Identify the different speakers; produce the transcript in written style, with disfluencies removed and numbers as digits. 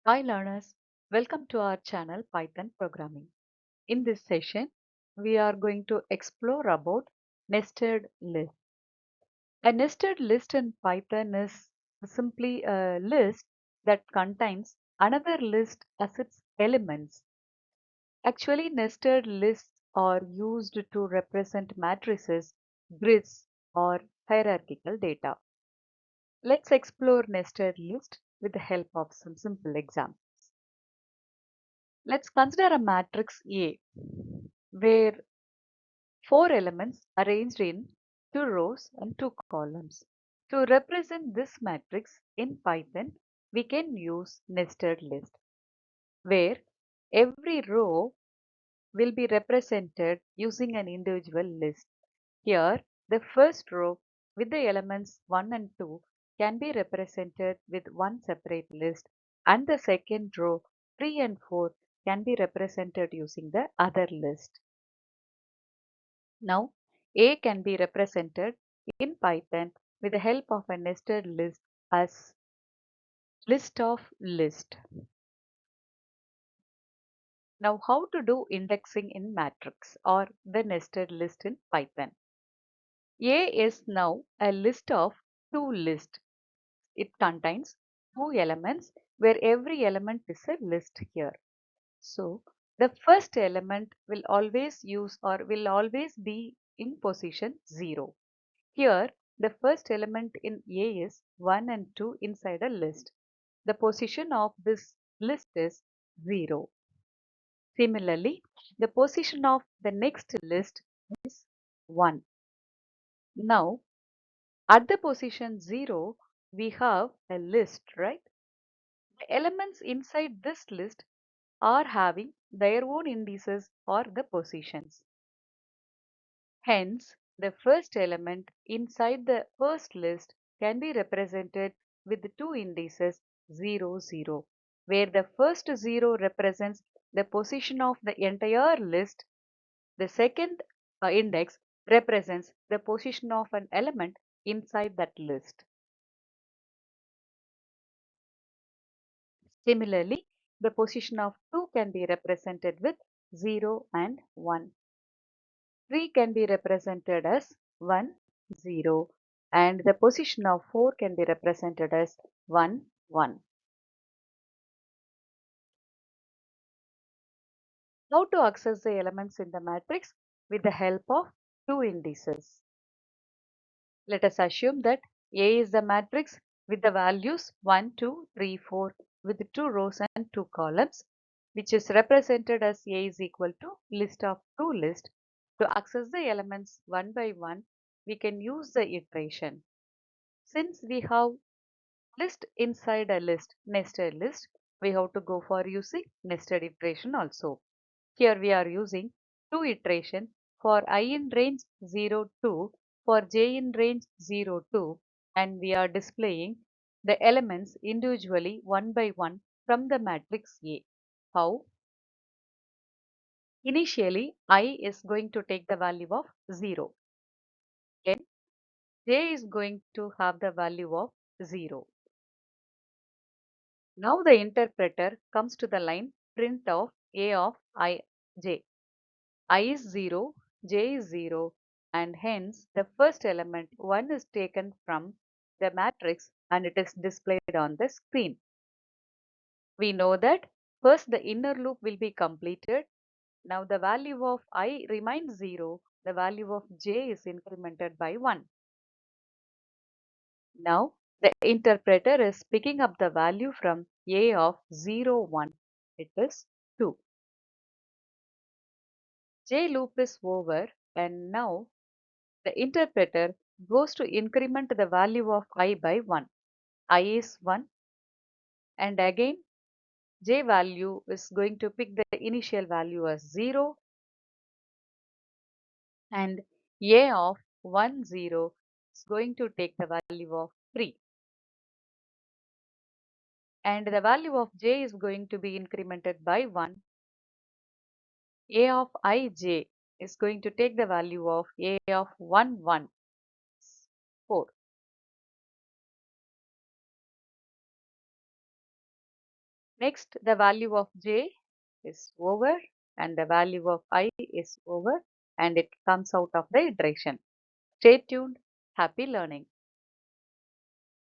Speaker 1: Hi learners, welcome to our channel Python Programming. In this session, we are going to explore about nested list. A nested list in Python is simply a list that contains another list as its elements. Actually, nested lists are used to represent matrices, grids, or hierarchical data. Let's explore nested list with the help of some simple examples. Let's consider a matrix A where four elements arranged in two rows and two columns. To represent this matrix in Python, we can use nested list where every row will be represented using an individual list. Here, the first row with the elements 1 and 2 can be represented with one separate list, and the second row 3 and 4 can be represented using the other list. Now, A can be represented in Python with the help of a nested list as list of list. Now, how to do indexing in matrix or the nested list in Python? A is now a list of two lists. It contains two elements where every element is a list here. So the first element will always use or will always be in position 0. Here the first element in A is 1 and 2 inside a list. The position of this list is 0. Similarly, the position of the next list is 1. Now at the position 0, we have a list, right? The elements inside this list are having their own indices or the positions. Hence, the first element inside the first list can be represented with the two indices 0, 0, where the first 0 represents the position of the entire list. The second index represents the position of an element inside that list. Similarly, the position of 2 can be represented with 0 and 1. 3 can be represented as 1, 0, and the position of 4 can be represented as 1, 1. How to access the elements in the matrix with the help of two indices? Let us assume that A is the matrix with the values 1, 2, 3, 4 with two rows and two columns, which is represented as A is equal to list of two list. To access the elements one by one, we can use the iteration. Since we have list inside a list, nested list, we have to go for using nested iteration also. Here we are using two iteration for I in range 0, 2, for j in range 0, 2, and we are displaying the elements individually one by one from the matrix A. How? Initially, I is going to take the value of 0. Then j is going to have the value of 0. Now the interpreter comes to the line print of A of I j. I is 0, j is 0, and hence the first element 1 is taken from the matrix and it is displayed on the screen. We know that first the inner loop will be completed. Now the value of I remains 0, the value of j is incremented by 1. Now the interpreter is picking up the value from A of 0, 1. It is 2. J loop is over and now the interpreter goes to increment the value of I by 1. I is 1 and again j value is going to pick the initial value as 0 and a of 1, 0 is going to take the value of 3 and the value of j is going to be incremented by 1. A of ij is going to take the value of a of 1, 1, 4. Next, the value of j is over and the value of I is over and it comes out of the iteration. Stay tuned. Happy learning.